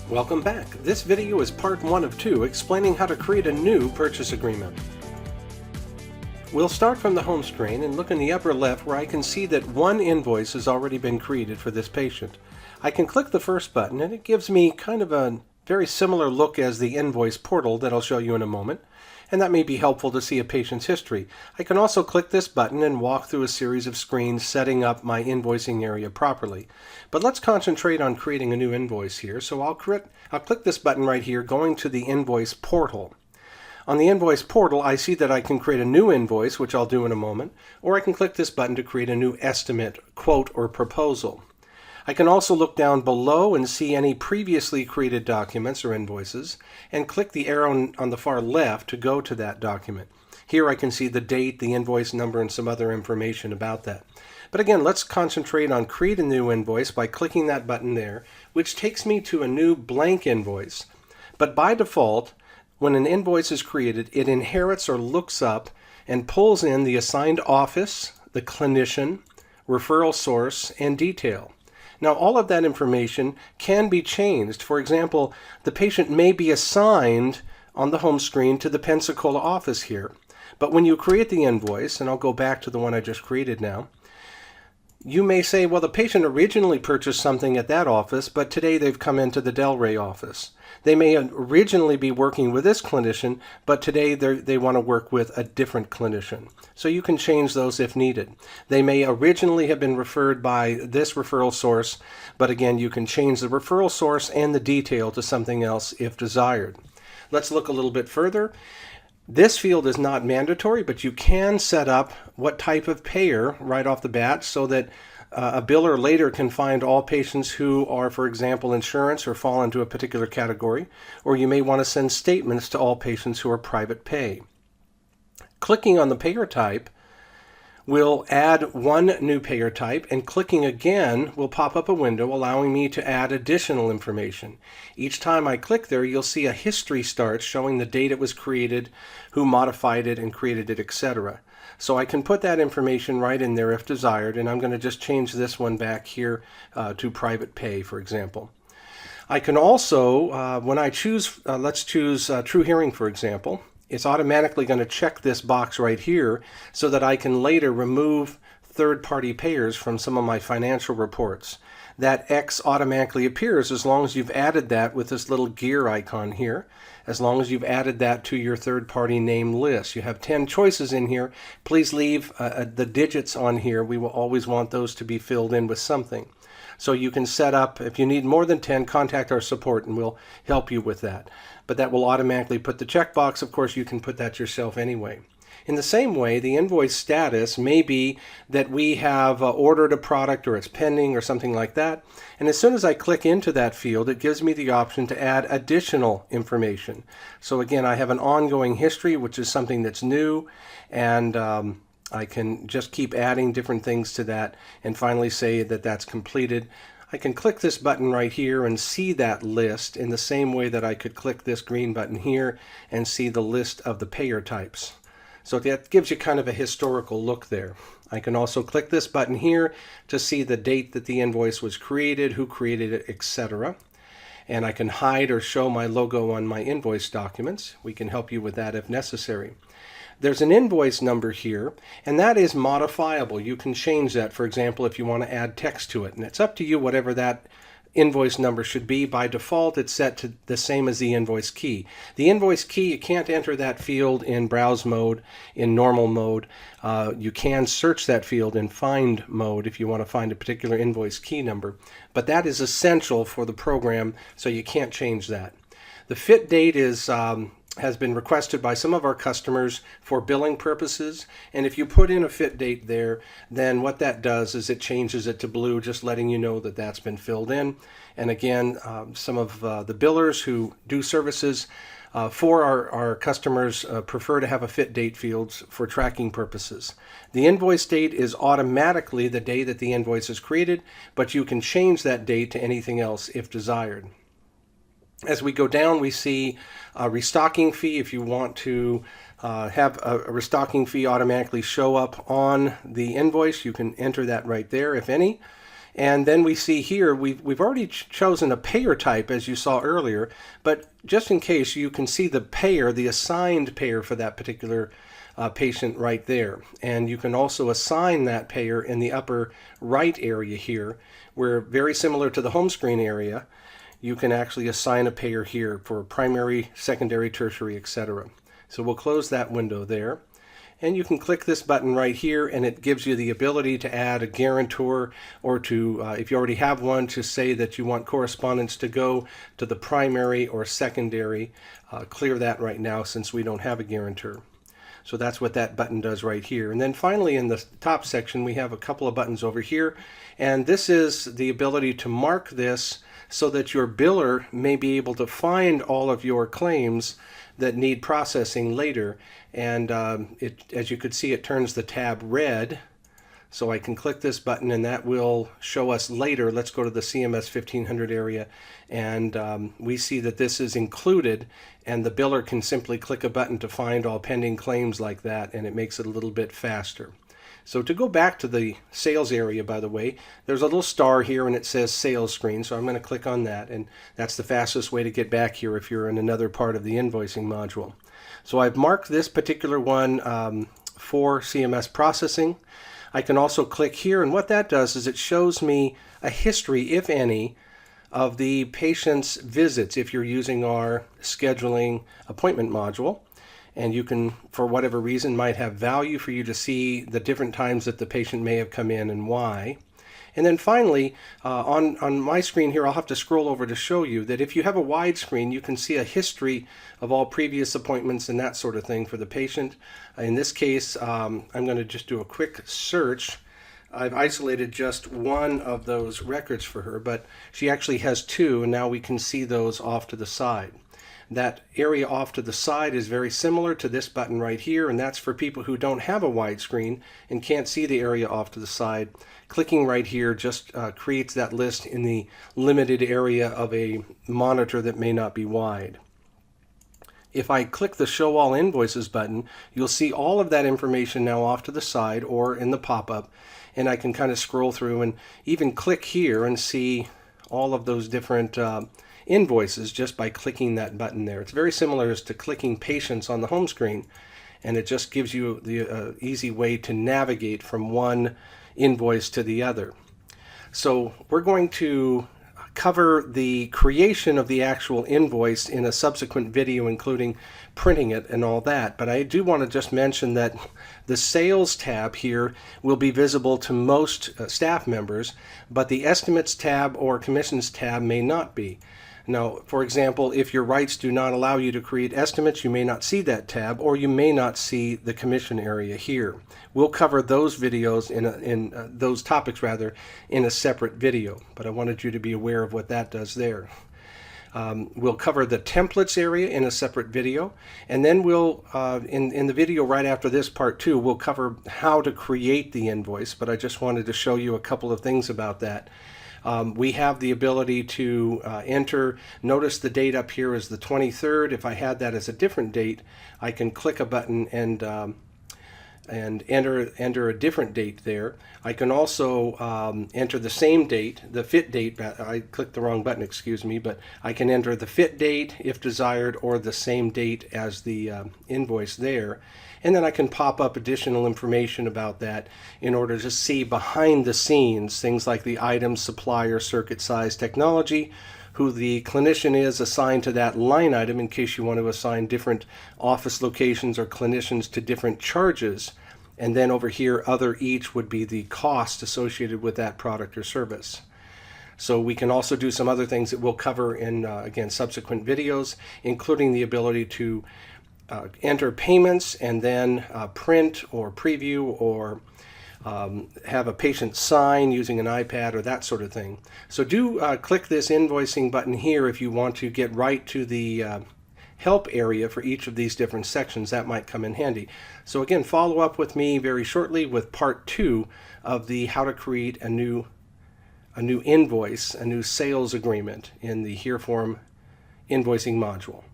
Welcome back. This video is part 1 of 2 explaining how to create a new purchase agreement. We'll start from the home screen and look in the upper left where I can see that one invoice has already been created for this patient. I can click the first button and it gives me kind of a very similar look as the invoice portal that I'll show you in a moment, and that may be helpful to see a patient's history. I can also click this button and walk through a series of screens setting up my invoicing area properly. But let's concentrate on creating a new invoice here. So I'll click this button right here, going to the invoice portal. On the invoice portal, I see that I can create a new invoice, which I'll do in a moment, or I can click this button to create a new estimate, quote, or proposal. I can also look down below and see any previously created documents or invoices, and click the arrow on the far left to go to that document. Here I can see the date, the invoice number, and some other information about that. But again, let's concentrate on create a new invoice by clicking that button there, which takes me to a new blank invoice. But by default, when an invoice is created, it inherits or looks up and pulls in the assigned office, the clinician, referral source, and detail. Now, all of that information can be changed. For example, the patient may be assigned on the home screen to the Pensacola office here. But when you create the invoice, and I'll go back to the one I just created now, you may say, well, the patient originally purchased something at that office, but today they've come into the Delray office. They may originally be working with this clinician, but today they want to work with a different clinician. So you can change those if needed. They may originally have been referred by this referral source, but again, you can change the referral source and the detail to something else if desired. Let's look a little bit further. This field is not mandatory, but you can set up what type of payer right off the bat so that a biller later can find all patients who are, for example, insurance or fall into a particular category, or you may want to send statements to all patients who are private pay. Clicking on the payer type will add one new payer type, and clicking again will pop up a window allowing me to add additional information. Each time I click there, you'll see a history start showing the date it was created, who modified it and created it, etc. So I can put that information right in there if desired, and I'm going to just change this one back here to private pay, for example. I can also, when I choose, let's choose True Hearing, for example, it's automatically going to check this box right here so that I can later remove third-party payers from some of my financial reports. That X automatically appears as long as you've added that with this little gear icon here, as long as you've added that to your third-party name list. You have 10 choices in here. Please leave the digits on here. We will always want those to be filled in with something. So you can set up, if you need more than 10, contact our support and we'll help you with that. But that will automatically put the checkbox. Of course, you can put that yourself anyway. In the same way, the invoice status may be that we have ordered a product or it's pending or something like that. And as soon as I click into that field, it gives me the option to add additional information. So again, I have an ongoing history, which is something that's new, and I can just keep adding different things to that and finally say that that's completed. I can click this button right here and see that list in the same way that I could click this green button here and see the list of the payer types. So that gives you kind of a historical look there. I can also click this button here to see the date that the invoice was created, who created it, etc. And I can hide or show my logo on my invoice documents. We can help you with that if necessary. There's an invoice number here, and that is modifiable. You can change that, for example, if you want to add text to it. And it's up to you whatever that invoice number should be. By default, it's set to the same as the invoice key. The invoice key, you can't enter that field in browse mode, in normal mode. You can search that field in find mode if you want to find a particular invoice key number. But that is essential for the program, so you can't change that. The fit date has been requested by some of our customers for billing purposes, and if you put in a fit date there, then what that does is it changes it to blue, just letting you know that that's been filled in. And again, some of the billers who do services for our customers prefer to have a fit date fields for tracking purposes. The invoice date is automatically the day that the invoice is created, but you can change that date to anything else if desired. As we go down, we see a restocking fee. If you want to have a restocking fee automatically show up on the invoice, you can enter that right there, if any. And then we see here, we've already chosen a payer type, as you saw earlier, but just in case, you can see the payer, the assigned payer for that particular patient right there. And you can also assign that payer in the upper right area here, where, very similar to the home screen area, you can actually assign a payer here for primary, secondary, tertiary, etc. So we'll close that window there. And you can click this button right here, and it gives you the ability to add a guarantor, or to, if you already have one, to say that you want correspondence to go to the primary or secondary. Clear that right now since we don't have a guarantor. So that's what that button does right here. And then finally, in the top section, we have a couple of buttons over here. And this is the ability to mark this so that your biller may be able to find all of your claims that need processing later. And as you could see, it turns the tab red. So I can click this button and that will show us later. Let's go to the CMS 1500 area, and we see that this is included, and the biller can simply click a button to find all pending claims like that, and it makes it a little bit faster. So to go back to the sales area, by the way, there's a little star here and it says sales screen. So I'm going to click on that, and that's the fastest way to get back here if you're in another part of the invoicing module. So I've marked this particular one for CMS processing. I can also click here, and what that does is it shows me a history, if any, of the patient's visits if you're using our scheduling appointment module. And you can, for whatever reason, might have value for you to see the different times that the patient may have come in and why. And then finally, on my screen here, I'll have to scroll over to show you that if you have a wide screen, you can see a history of all previous appointments and that sort of thing for the patient. In this case, I'm going to just do a quick search. I've isolated just one of those records for her, but she actually has two, and now we can see those off to the side. That area off to the side is very similar to this button right here, and that's for people who don't have a wide screen and can't see the area off to the side. Clicking right here just creates that list in the limited area of a monitor that may not be wide. If I click the Show All Invoices button, you'll see all of that information now off to the side or in the pop-up, and I can kind of scroll through and even click here and see all of those different invoices just by clicking that button there. It's very similar as to clicking Patients on the home screen, and it just gives you the easy way to navigate from one invoice to the other. So we're going to cover the creation of the actual invoice in a subsequent video, including printing it and all that. But I do want to just mention that the Sales tab here will be visible to most staff members, but the Estimates tab or Commissions tab may not be. Now, for example, if your rights do not allow you to create estimates, you may not see that tab, or you may not see the commission area here. We'll cover those videos those topics rather in a separate video, but I wanted you to be aware of what that does there. We'll cover the templates area in a separate video, and then we'll, in the video right after this, part 2, we'll cover how to create the invoice, but I just wanted to show you a couple of things about that. We have the ability to enter, notice the date up here is the 23rd. If I had that as a different date, I can click a button and enter a different date there. I can also enter the same date, the fit date. I clicked the wrong button, excuse me, but I can enter the fit date if desired, or the same date as the invoice there. And then I can pop up additional information about that in order to see behind the scenes things like the item, supplier, circuit size, technology, who the clinician is assigned to that line item in case you want to assign different office locations or clinicians to different charges. And then over here, other each would be the cost associated with that product or service. So we can also do some other things that we'll cover in, again, subsequent videos, including the ability to enter payments and then print or preview or have a patient sign using an iPad or that sort of thing. So do click this invoicing button here if you want to get right to the help area for each of these different sections. That might come in handy. So again, follow up with me very shortly with part 2 of the how to create a new invoice, a new sales agreement in the HearForm invoicing module.